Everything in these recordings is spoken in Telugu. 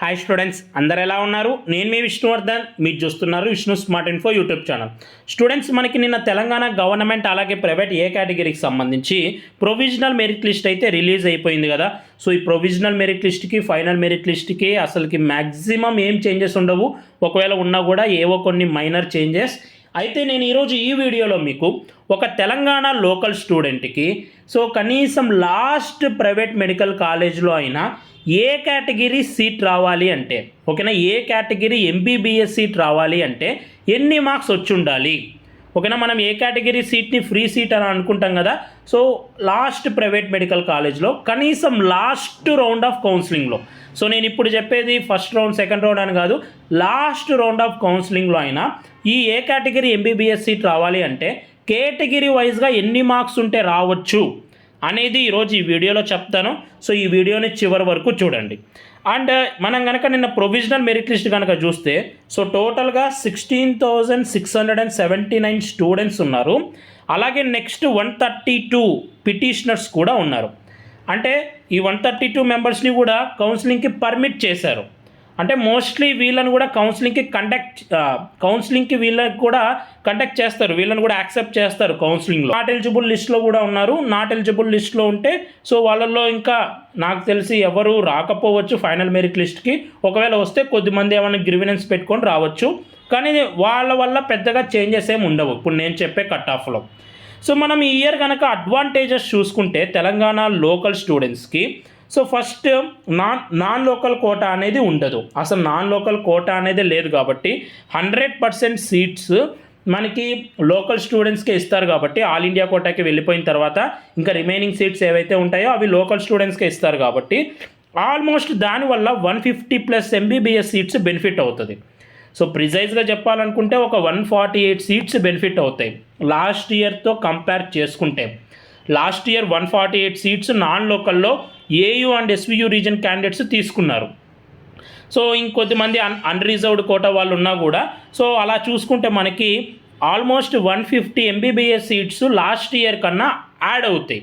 హాయ్ స్టూడెంట్స్, అందరు ఎలా ఉన్నారు? నేను మీ విష్ణువర్ధన్. మీరు చూస్తున్నారు Vishnu smart info YouTube channel. Students, మనకి నిన్న తెలంగాణ గవర్నమెంట్ అలాగే ప్రైవేట్ ఏ కేటగిరీకి సంబంధించి ప్రొవిజనల్ మెరిట్ లిస్ట్ అయితే రిలీజ్ అయిపోయింది కదా. సో ఈ ప్రొవిజనల్ మెరిట్ లిస్ట్కి ఫైనల్ మెరిట్ లిస్ట్కి అసలుకి మ్యాక్సిమం ఏం చేంజెస్ ఉండవు, ఒకవేళ ఉన్నా కూడా ఏవో కొన్ని మైనర్ చేంజెస్. అయితే నేను ఈరోజు ఈ వీడియోలో మీకు ఒక తెలంగాణ లోకల్ స్టూడెంట్కి సో కనీసం లాస్ట్ ప్రైవేట్ మెడికల్ కాలేజ్లో అయినా ఏ కేటగిరీ సీట్ రావాలి అంటే, ఓకేనా, ఏ కేటగిరీ ఎంబీబీఎస్ సీట్ రావాలి అంటే ఎన్ని మార్క్స్ వచ్చి ఉండాలి, ఓకేనా. మనం ఏ కేటగిరీ సీట్ని ఫ్రీ సీట్ అని అనుకుంటాం కదా. సో లాస్ట్ ప్రైవేట్ మెడికల్ కాలేజ్లో కనీసం లాస్ట్ రౌండ్ ఆఫ్ కౌన్సిలింగ్లో, సో నేను ఇప్పుడు చెప్పేది ఫస్ట్ రౌండ్ సెకండ్ రౌండ్ అని కాదు, లాస్ట్ రౌండ్ ఆఫ్ కౌన్సిలింగ్లో అయినా ఈ ఏ కేటగిరీ ఎంబీబీఎస్ సీట్ రావాలి అంటే కేటగిరీ వైజ్గా ఎన్ని మార్క్స్ ఉంటే రావచ్చు అనేది ఈరోజు ఈ వీడియోలో చెప్తాను. సో ఈ వీడియోని చివరి వరకు చూడండి. అండ్ మనం కనుక నిన్న ప్రొవిజనల్ మెరిట్ లిస్ట్ కనుక చూస్తే సో టోటల్గా 16,679 స్టూడెంట్స్ ఉన్నారు. అలాగే నెక్స్ట్ 132 పిటిషనర్స్ కూడా ఉన్నారు. అంటే ఈ 132 మెంబర్స్ని కూడా కౌన్సిలింగ్కి పర్మిట్ చేశారు. అంటే మోస్ట్లీ వీళ్ళని కూడా కౌన్సిలింగ్కి వీళ్ళకి కూడా కండక్ట్ చేస్తారు, వీళ్ళని కూడా యాక్సెప్ట్ చేస్తారు కౌన్సిలింగ్లో. నాట్ ఎలిజిబుల్ లిస్ట్లో కూడా ఉన్నారు. నాట్ ఎలిజిబుల్ లిస్ట్లో ఉంటే సో వాళ్ళల్లో ఇంకా నాకు తెలిసి ఎవరు రాకపోవచ్చు ఫైనల్ మెరిట్ లిస్ట్కి. ఒకవేళ వస్తే కొద్దిమంది ఏమైనా గ్రీవెన్స్ పెట్టుకొని రావచ్చు, కానీ వాళ్ళ వల్ల పెద్దగా చేంజెస్ ఏమి ఉండవు ఇప్పుడు నేను చెప్పే కట్ ఆఫ్లో. సో మనం ఈ ఇయర్ కనుక అడ్వాంటేజెస్ చూసుకుంటే తెలంగాణ లోకల్ స్టూడెంట్స్కి so first non local quota అనేది ఉండదు, అసలు నాన్ లోకల్ కోటా అనేది లేదు కాబట్టి 100% సీట్స్ మనకి లోకల్ స్టూడెంట్స్కే ఇస్తారు కాబట్టి ఆల్ ఇండియా కోటాకి వెళ్ళిపోయిన తర్వాత ఇంకా రిమైనింగ్ సీట్స్ ఏవైతే ఉంటాయో అవి లోకల్ స్టూడెంట్స్కే ఇస్తారు కాబట్టి ఆల్మోస్ట్ దానివల్ల 150+ ఎంబీబీఎస్ సీట్స్ బెనిఫిట్ అవుతుంది. సో ప్రిసైజ్గా చెప్పాలనుకుంటే ఒక 148 సీట్స్ బెనిఫిట్ అవుతాయి లాస్ట్ ఇయర్తో కంపేర్ చేసుకుంటే. లాస్ట్ ఇయర్ 148 సీట్స్ నాన్ లోకల్లో AU and SVU reason candidates తీసుకున్నారు. సో ఇంకొద్దిమంది అన్రిజర్వ్డ్ కోటా వాళ్ళు ఉన్నా కూడా సో అలా చూసుకుంటే మనకి almost 150 MBBS seats last year కన్నా యాడ్ అవుతాయి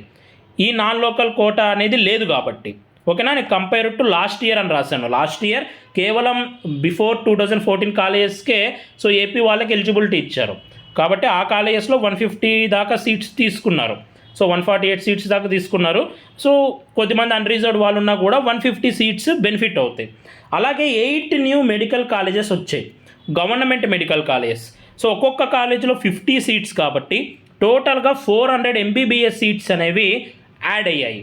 ఈ నాన్ లోకల్ కోటా అనేది లేదు కాబట్టి, ఓకేనా. నేను కంపేర్ టు లాస్ట్ ఇయర్ అని రాశాను. లాస్ట్ ఇయర్ కేవలం బిఫోర్ 2014 కాలేజెస్కే సో ఏపీ వాళ్ళకి ఎలిజిబిలిటీ ఇచ్చారు కాబట్టి ఆ కాలేజెస్లో 150 దాకా సీట్స్ తీసుకున్నారు. సో 148 సీట్స్ దాకా తీసుకున్నారు. సో కొద్దిమంది అన్రిజర్వ్డ్ వాళ్ళు ఉన్నా కూడా 150 సీట్స్ బెనిఫిట్ అవుతాయి. అలాగే 8 న్యూ మెడికల్ కాలేజెస్ వచ్చాయి, గవర్నమెంట్ మెడికల్ కాలేజెస్. సో ఒక్కొక్క కాలేజీలో 50 సీట్స్ కాబట్టి టోటల్గా 400 ఎంబీబీఎస్ సీట్స్ అనేవి యాడ్ అయ్యాయి.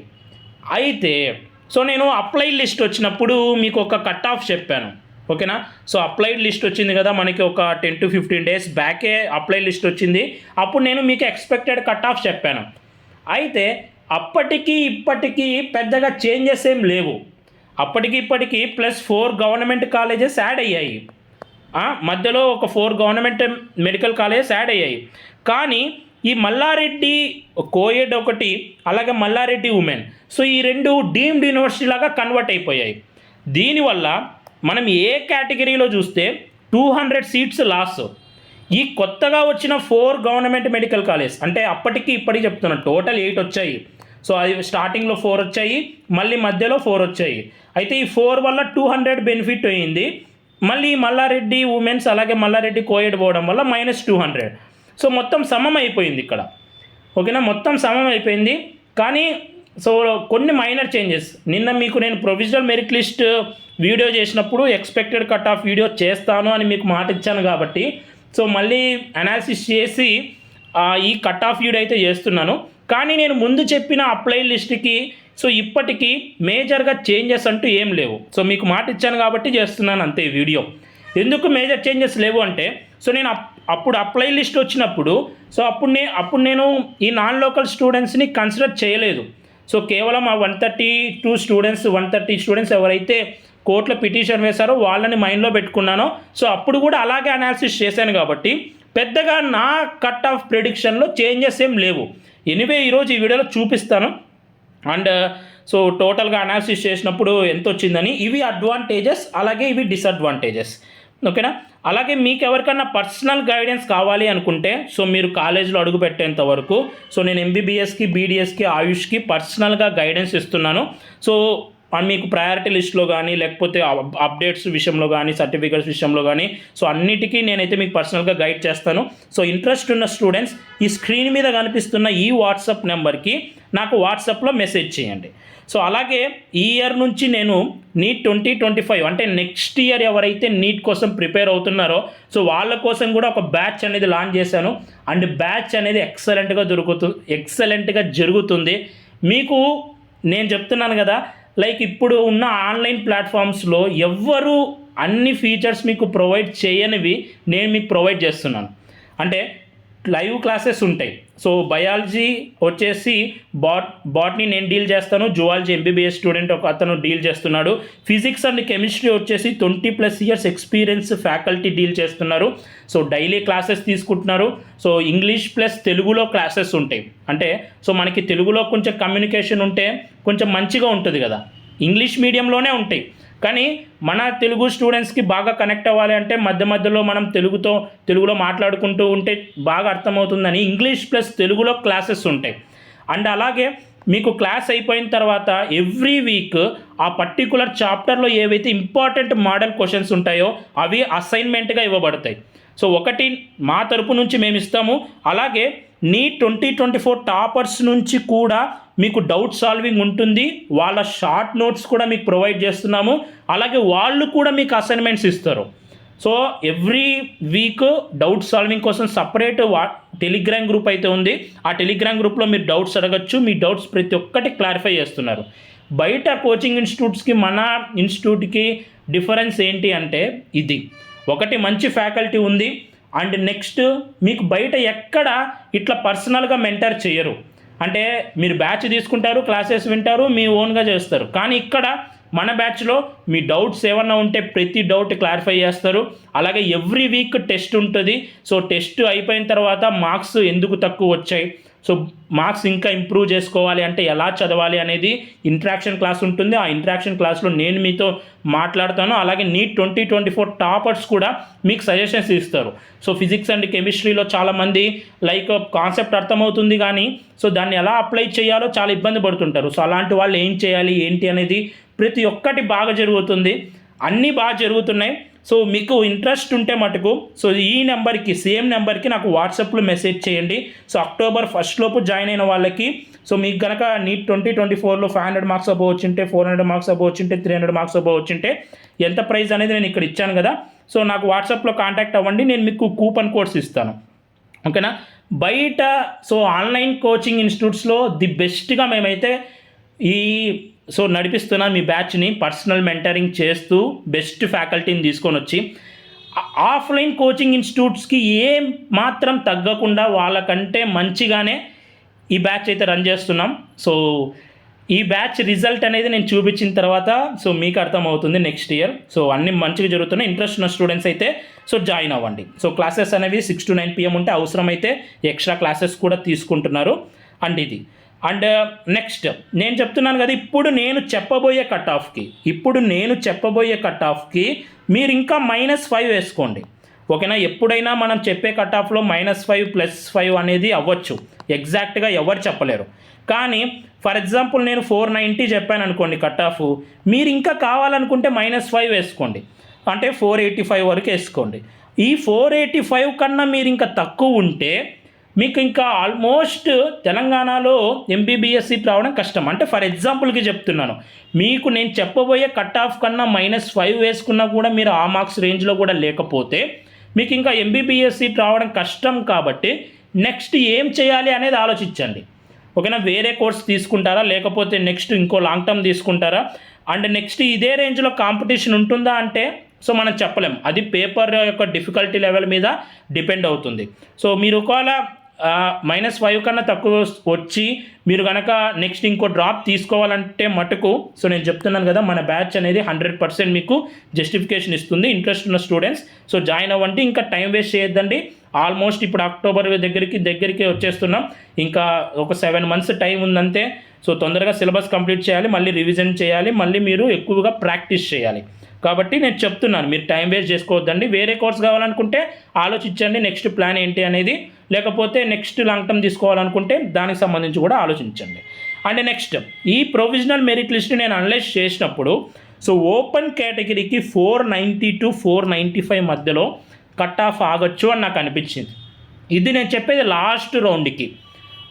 అయితే సో నేను అప్లైడ్ లిస్ట్ వచ్చినప్పుడు మీకు ఒక కట్ ఆఫ్ చెప్పాను, ఓకేనా. సో అప్లైడ్ లిస్ట్ వచ్చింది కదా మనకి ఒక 10 to 15 డేస్ బ్యాకే అప్లైడ్ లిస్ట్ వచ్చింది. అప్పుడు నేను మీకు ఎక్స్పెక్టెడ్ కట్ ఆఫ్ చెప్పాను. అయితే అప్పటికి ఇప్పటికీ పెద్దగా చేంజెస్ ఏం లేవు. అప్పటికి ఇప్పటికీ +4 గవర్నమెంట్ కాలేజెస్ యాడ్ అయ్యాయి, మధ్యలో ఒక 4 గవర్నమెంట్ మెడికల్ కాలేజెస్ యాడ్ అయ్యాయి. కానీ ఈ మల్లారెడ్డి కోయెడ్ ఒకటి, అలాగే మల్లారెడ్డి ఉమెన్, సో ఈ రెండు డీమ్డ్ యూనివర్సిటీ లాగా కన్వర్ట్ అయిపోయాయి. దీనివల్ల మనం ఏ కేటగిరీలో చూస్తే 200 సీట్స్ లాస్. ఈ కొత్తగా వచ్చిన 4 గవర్నమెంట్ మెడికల్ కాలేజ్ అంటే అప్పటికి ఇప్పటికి చెప్తున్నాను టోటల్ 8 వచ్చాయి. సో అది స్టార్టింగ్లో 4 వచ్చాయి, మళ్ళీ మధ్యలో 4 వచ్చాయి. అయితే ఈ 4 వల్ల 200 బెనిఫిట్ అయ్యింది. మళ్ళీ మల్లారెడ్డి ఉమెన్స్ అలాగే మల్లారెడ్డి కోయెడ్ పోవడం వల్ల -200. సో మొత్తం సమం అయిపోయింది ఇక్కడ, ఓకేనా, మొత్తం సమం అయిపోయింది. కానీ సో కొన్ని మైనర్ చేంజెస్ నిన్న మీకు నేను ప్రొవిజనల్ మెరిట్ లిస్ట్ వీడియో చేసినప్పుడు ఎక్స్పెక్టెడ్ కట్ ఆఫ్ వీడియో చేస్తాను అని మీకు మాట ఇచ్చాను కాబట్టి సో మళ్ళీ అనాలిసిస్ చేసి ఈ కట్ ఆఫ్ వీడియో అయితే చేస్తున్నాను. కానీ నేను ముందు చెప్పిన అప్లైడ్ లిస్ట్కి సో ఇప్పటికీ మేజర్గా చేంజెస్ అంటూ ఏం లేవు. సో మీకు మాట ఇచ్చాను కాబట్టి చేస్తున్నాను అంతే వీడియో. ఎందుకు మేజర్ చేంజెస్ లేవు అంటే సో నేను అప్పుడు అప్లై లిస్ట్ వచ్చినప్పుడు సో అప్పుడు నేను ఈ నాన్ లోకల్ స్టూడెంట్స్ని కన్సిడర్ చేయలేదు. సో కేవలం ఆ 130 స్టూడెంట్స్ ఎవరైతే కోర్టులో పిటిషన్ వేశారో వాళ్ళని మైండ్లో పెట్టుకున్నానో సో అప్పుడు కూడా అలాగే అనాలిసిస్ చేశాను కాబట్టి పెద్దగా నా కట్ ఆఫ్ ప్రెడిక్షన్లో చేంజెస్ ఏం లేవు. ఎనీవే ఈరోజు ఈ వీడియోలో చూపిస్తాను. అండ్ సో టోటల్గా అనాలిసిస్ చేసినప్పుడు ఎంత వచ్చిందని, ఇవి అడ్వాంటేజెస్ అలాగే ఇవి డిసడ్వాంటేజెస్, ఓకేనా. అలాగే మీకు ఎవరికన్నా పర్సనల్ గైడెన్స్ కావాలి అనుకుంటే సో మీరు కాలేజీలో అడుగు పెట్టేంత వరకు సో నేను ఎంబీబీఎస్కి, బీడీఎస్కి, ఆయుష్కి పర్సనల్గా గైడెన్స్ ఇస్తున్నాను. సో మీకు ప్రయారిటీ లిస్ట్లో కానీ లేకపోతే అప్డేట్స్ విషయంలో కానీ సర్టిఫికేట్స్ విషయంలో కానీ సో అన్నిటికీ నేనైతే మీకు పర్సనల్గా గైడ్ చేస్తాను. సో ఇంట్రెస్ట్ ఉన్న స్టూడెంట్స్ ఈ స్క్రీన్ మీద కనిపిస్తున్న ఈ వాట్సాప్ నెంబర్కి నాకు వాట్సాప్లో మెసేజ్ చేయండి. సో అలాగే ఈ ఇయర్ నుంచి నేను నీట్ 2025 అంటే నెక్స్ట్ ఇయర్ ఎవరైతే నీట్ కోసం ప్రిపేర్ అవుతున్నారో సో వాళ్ళ కోసం కూడా ఒక బ్యాచ్ అనేది లాంచ్ చేశాను. అండ్ బ్యాచ్ అనేది ఎక్సలెంట్గా జరుగుతుంది. మీకు నేను చెప్తున్నాను కదా, లైక్ ఇప్పుడు ఉన్న ఆన్లైన్ ప్లాట్ఫామ్స్లో ఎవ్వరు అన్ని ఫీచర్స్ మీకు ప్రొవైడ్ చేయనివి నేను మీకు ప్రొవైడ్ చేస్తున్నాను. అంటే లైవ్ క్లాసెస్ ఉంటాయి. సో బయాలజీ వచ్చేసి బాట్ని నేను డీల్ చేస్తాను, జువాలజీ MBBS స్టూడెంట్ ఒక అతను డీల్ చేస్తున్నాడు. ఫిజిక్స్ అండ్ కెమిస్ట్రీ వచ్చేసి 20+ ఇయర్స్ ఎక్స్పీరియన్స్ ఫ్యాకల్టీ డీల్ చేస్తున్నారు. సో డైలీ క్లాసెస్ తీసుకుంటున్నారు. సో ఇంగ్లీష్ ప్లస్ తెలుగులో క్లాసెస్ ఉంటాయి. అంటే సో మనకి తెలుగులో కొంచెం కమ్యూనికేషన్ ఉంటే కొంచెం మంచిగా ఉంటుంది కదా, ఇంగ్లీష్ మీడియంలోనే ఉంటాయి. కానీ మన తెలుగు స్టూడెంట్స్కి బాగా కనెక్ట్ అవ్వాలి అంటే మధ్యలో మనం తెలుగులో మాట్లాడుకుంటూ ఉంటే బాగా అర్థమవుతుందని ఇంగ్లీష్ ప్లస్ తెలుగులో క్లాసెస్ ఉంటాయి. అండ్ అలాగే మీకు క్లాస్ అయిపోయిన తర్వాత ఎవ్రీ వీక్ ఆ పర్టికులర్ చాప్టర్లో ఏవైతే ఇంపార్టెంట్ మోడల్ క్వశ్చన్స్ ఉంటాయో అవి అసైన్మెంట్గా ఇవ్వబడతాయి. సో ఒకటి మా తరపు నుంచి మేము ఇస్తాము. అలాగే నీట్ 2024 టాపర్స్ నుంచి కూడా మీకు డౌట్ సాల్వింగ్ ఉంటుంది. వాళ్ళ షార్ట్ నోట్స్ కూడా మీకు ప్రొవైడ్ చేస్తున్నాము. అలాగే వాళ్ళు కూడా మీకు అసైన్మెంట్స్ ఇస్తారు. So every week doubt solving కోసం సపరేట్ టెలిగ్రామ్ గ్రూప్ అయితే ఉంది. ఆ టెలిగ్రామ్ గ్రూప్లో మీరు డౌట్స్ అడగచ్చు. మీ డౌట్స్ ప్రతి ఒక్కటి క్లారిఫై చేస్తున్నారు. బయట కోచింగ్ ఇన్స్టిట్యూట్స్కి మన ఇన్స్టిట్యూట్కి డిఫరెన్స్ ఏంటి అంటే ఇది ఒకటి, మంచి ఫ్యాకల్టీ ఉంది. అండ్ నెక్స్ట్ మీకు బయట ఎక్కడ ఇట్లా పర్సనల్గా మెంటర్ చేయరు. అంటే మీరు బ్యాచ్ తీసుకుంటారు, క్లాసెస్ వింటారు, మీ ఓన్గా చేస్తారు. కానీ ఇక్కడ మన బ్యాచ్లో మీ డౌట్స్ ఏమన్నా ఉంటే ప్రతి డౌట్ క్లారిఫై చేస్తారు. అలాగే ఎవ్రీ వీక్ టెస్ట్ ఉంటుంది. సో టెస్ట్ అయిపోయిన తర్వాత మార్క్స్ ఎందుకు తక్కువ వచ్చాయి, సో మార్క్స్ ఇంకా ఇంప్రూవ్ చేసుకోవాలి అంటే ఎలా చదవాలి అనేది ఇంటరాక్షన్ క్లాస్ ఉంటుంది. ఆ ఇంటరాక్షన్ క్లాస్లో నేను మీతో మాట్లాడతాను. అలాగే నీట్ 2024 టాపర్స్ కూడా మీకు సజెషన్స్ ఇస్తారు. సో ఫిజిక్స్ అండ్ కెమిస్ట్రీలో చాలామంది లైక్ కాన్సెప్ట్ అర్థమవుతుంది కానీ సో దాన్ని ఎలా అప్లై చేయాలో చాలా ఇబ్బంది పడుతుంటారు. సో అలాంటి వాళ్ళు ఏం చేయాలి ఏంటి అనేది ప్రతి ఒక్కటి బాగా జరుగుతుంది. అన్నీ బాగా జరుగుతున్నాయి. సో మీకు ఇంట్రెస్ట్ ఉంటే మటుకు సో ఈ నెంబర్కి సేమ్ నెంబర్కి నాకు వాట్సాప్లో మెసేజ్ చేయండి. సో October 1 లోపు జాయిన్ అయిన వాళ్ళకి సో మీకు కనుక నీట్ 2024లో 500 మార్క్స్ అబోవ్ వచ్చింటే, 400 మార్క్స్ అబోవ్ వచ్చింటే, 300 మార్క్స్ అబోవ్ వచ్చింటే ఎంత ప్రైస్ అనేది నేను ఇక్కడ ఇచ్చాను కదా. సో నాకు వాట్సాప్లో కాంటాక్ట్ అవ్వండి, నేను మీకు కూపన్ కోడ్స్ ఇస్తాను. ఓకేనా. బయట సో ఆన్లైన్ కోచింగ్ ఇన్స్టిట్యూట్స్లో ది బెస్ట్గా మేమైతే నడిపిస్తున్నా మీ బ్యాచ్ని పర్సనల్ మెంటరింగ్ చేస్తూ బెస్ట్ ఫ్యాకల్టీని తీసుకొని వచ్చి ఆఫ్లైన్ కోచింగ్ ఇన్స్టిట్యూట్స్కి ఏం మాత్రం తగ్గకుండా వాళ్ళకంటే మంచిగానే ఈ బ్యాచ్ అయితే రన్ చేస్తున్నాం. సో ఈ బ్యాచ్ రిజల్ట్ అనేది నేను చూపించిన తర్వాత సో మీకు అర్థమవుతుంది నెక్స్ట్ ఇయర్. సో అన్నీ మంచిగా జరుగుతున్నాయి. ఇంట్రెస్ట్ ఉన్న స్టూడెంట్స్ అయితే సో జాయిన్ అవ్వండి. సో క్లాసెస్ అనేవి 6 to 9 PM ఉంటే అవసరమైతే ఎక్స్ట్రా క్లాసెస్ కూడా తీసుకుంటున్నారు. అండ్ నెక్స్ట్ నేను చెప్తున్నాను కదా, ఇప్పుడు నేను చెప్పబోయే కట్ ఆఫ్కి మీరు ఇంకా -5 వేసుకోండి. ఓకేనా. ఎప్పుడైనా మనం చెప్పే కట్ ఆఫ్లో -5 +5 అనేది అవ్వచ్చు, ఎగ్జాక్ట్గా ఎవరు చెప్పలేరు. కానీ ఫర్ ఎగ్జాంపుల్ నేను 490 చెప్పాను అనుకోండి కట్ ఆఫ్, మీరు ఇంకా కావాలనుకుంటే -5 వేసుకోండి, అంటే 485 వరకు వేసుకోండి. ఈ 485 కన్నా మీరు ఇంకా తక్కువ ఉంటే మీకు ఇంకా ఆల్మోస్ట్ తెలంగాణలో MBBS సీట్ రావడం కష్టం. అంటే ఫర్ ఎగ్జాంపుల్కి చెప్తున్నాను, మీకు నేను చెప్పబోయే కట్ ఆఫ్ కన్నా -5 వేసుకున్నా కూడా మీరు ఆ మార్క్స్ రేంజ్లో కూడా లేకపోతే మీకు ఇంకా MBBS సీట్ రావడం కష్టం. కాబట్టి నెక్స్ట్ ఏం చేయాలి అనేది ఆలోచించండి. ఓకేనా. వేరే కోర్స్ తీసుకుంటారా, లేకపోతే నెక్స్ట్ ఇంకో లాంగ్ టర్మ్ తీసుకుంటారా, అండ్ నెక్స్ట్ ఇదే రేంజ్లో కాంపిటీషన్ ఉంటుందా అంటే సో మనం చెప్పలేం. అది పేపర్ యొక్క డిఫికల్టీ లెవెల్ మీద డిపెండ్ అవుతుంది. సో మీరు ఒకవేళ -5 కన్నా తక్కువ వచ్చి మీరు కనుక నెక్స్ట్ ఇంకో డ్రాప్ తీసుకోవాలంటే మటుకు సో నేను చెప్తున్నాను కదా, మన బ్యాచ్ అనేది 100% మీకు జస్టిఫికేషన్ ఇస్తుంది. ఇంట్రెస్ట్ ఉన్న స్టూడెంట్స్ సో జాయిన్ అవ్వండి. ఇంకా టైం వేస్ట్ చేయొద్దండి. ఆల్మోస్ట్ ఇప్పుడు అక్టోబర్ దగ్గరికి వచ్చేస్తున్నాం. ఇంకా ఒక 7 months టైం ఉందంతే. సో తొందరగా సిలబస్ కంప్లీట్ చేయాలి, మళ్ళీ రివిజన్ చేయాలి, మళ్ళీ మీరు ఎక్కువగా ప్రాక్టీస్ చేయాలి. కాబట్టి నేను చెప్తున్నాను, మీరు టైం వేస్ట్ చేసుకోవద్దండి. వేరే కోర్స్ కావాలనుకుంటే ఆలోచించండి నెక్స్ట్ ప్లాన్ ఏంటి అనేది, లేకపోతే నెక్స్ట్ లాంగ్ టర్మ్ తీసుకోవాలనుకుంటే దానికి సంబంధించి కూడా ఆలోచించండి. అండ్ నెక్స్ట్ ఈ ప్రొవిజనల్ మెరిట్ లిస్ట్ని నేను అనలైజ్ చేసినప్పుడు సో ఓపెన్ కేటగిరీకి 490 to 495 మధ్యలో కట్ ఆఫ్ ఆగొచ్చు అని నాకు అనిపించింది. ఇది నేను చెప్పేది లాస్ట్ రౌండ్కి,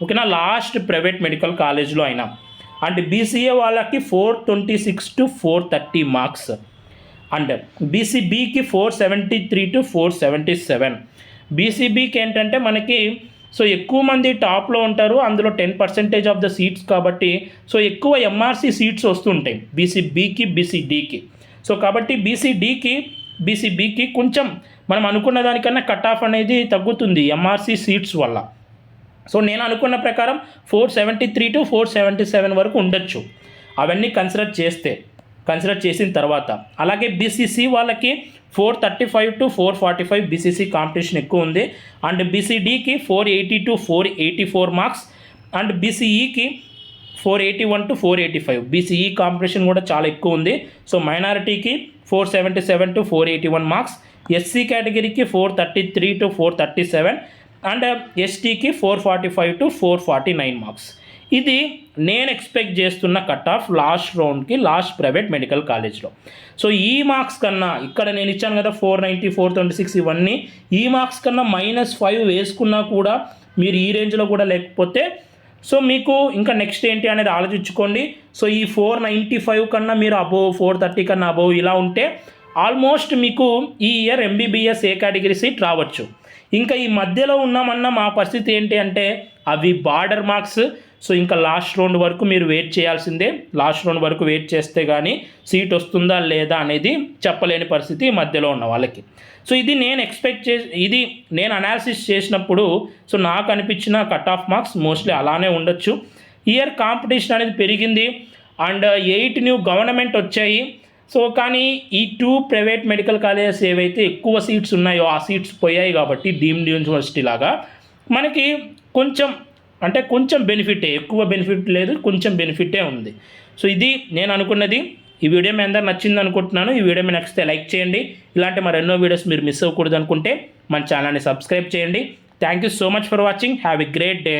ఓకేనా, లాస్ట్ ప్రైవేట్ మెడికల్ కాలేజ్లో అయినా. అండ్ బీసీఏ వాళ్ళకి 426 to 430 మార్క్స్, అండ్ బీసీబీకి 473 to 477. బీసీబీకి ఏంటంటే మనకి సో ఎక్కువ మంది టాప్లో ఉంటారు, అందులో 10% ఆఫ్ ద సీట్స్ కాబట్టి సో ఎక్కువ ఎంఆర్సీ సీట్స్ వస్తుంటాయి బీసీబీకి బీసీడీకి. సో కాబట్టి బీసీబీకి కొంచెం మనం అనుకున్న దానికన్నా కట్ ఆఫ్ అనేది తగ్గుతుంది ఎంఆర్సీ సీట్స్ వల్ల. సో నేను అనుకున్న ప్రకారం 473 to 477 వరకు ఉండొచ్చు, అవన్నీ కన్సిడర్ చేసిన తర్వాత. అలాగే బీసీసీ వాళ్ళకి 435 to 445 బీసీసీ కాంపిటీషన్ ఎక్కువ ఉంది. అండ్ బీసీడీకి 480 to 484 మార్క్స్, అండ్ బీసీఈకి 481 to 485. బీసీఈ కాంపిటీషన్ కూడా చాలా ఎక్కువ ఉంది. సో మైనారిటీకి 477 to 481 మార్క్స్, ఎస్సీ కేటగిరీకి 433 to 437, అండ్ ఎస్టీకి 445 to 449 మార్క్స్. ఇది నేను ఎక్స్పెక్ట్ చేస్తున్న కట్ ఆఫ్ లాస్ట్ రౌండ్కి, లాస్ట్ ప్రైవేట్ మెడికల్ కాలేజ్లో. సో ఈ మార్క్స్ కన్నా ఇక్కడ నేను ఇచ్చాను కదా 490, 426 ఇవన్నీ, ఈ మార్క్స్ కన్నా -5 వేసుకున్నా కూడా మీరు ఈ రేంజ్లో కూడా లేకపోతే సో మీకు ఇంకా నెక్స్ట్ ఏంటి అనేది ఆలోచించుకోండి. సో ఈ 495 కన్నా మీరు అబోవ్, 430 కన్నా అబోవ్ ఇలా ఉంటే ఆల్మోస్ట్ మీకు ఈ ఇయర్ ఎంబీబీఎస్ ఏ కేటగిరీ సీట్ రావచ్చు. ఇంకా ఈ మధ్యలో ఉన్నామన్న మా పరిస్థితి ఏంటి అంటే అవి బార్డర్ మార్క్స్. సో ఇంకా లాస్ట్ రౌండ్ వరకు మీరు వెయిట్ చేయాల్సిందే. లాస్ట్ రౌండ్ వరకు వెయిట్ చేస్తే కానీ సీట్ వస్తుందా లేదా అనేది చెప్పలేని పరిస్థితి మధ్యలో ఉన్న వాళ్ళకి. సో ఇది నేను అనాలిసిస్ చేసినప్పుడు సో నాకు అనిపించిన కట్ ఆఫ్ మార్క్స్ మోస్ట్లీ అలానే ఉండొచ్చు. ఇయర్ కాంపిటీషన్ అనేది పెరిగింది, అండ్ 8 న్యూ గవర్నమెంట్ వచ్చాయి. సో కానీ ఈ 2 ప్రైవేట్ మెడికల్ కాలేజెస్ ఏవైతే ఎక్కువ సీట్స్ ఉన్నాయో ఆ సీట్స్ పోయాయి కాబట్టి డీమ్డ్ యూనివర్సిటీ లాగా మనకి కొంచెం బెనిఫిటే, ఎక్కువ బెనిఫిట్ లేదు, కొంచెం బెనిఫిటే ఉంది. సో ఇది నేను అనుకున్నది. ఈ వీడియో మీ అందరూ నచ్చింది అనుకుంటున్నాను. ఈ వీడియో మీ నచ్చితే లైక్ చేయండి. ఇలాంటి మరెన్నో వీడియోస్ మీరు మిస్ అవ్వకూడదు అనుకుంటే మన ఛానల్ని సబ్స్క్రైబ్ చేయండి. Thank you so much for watching. Have a great day.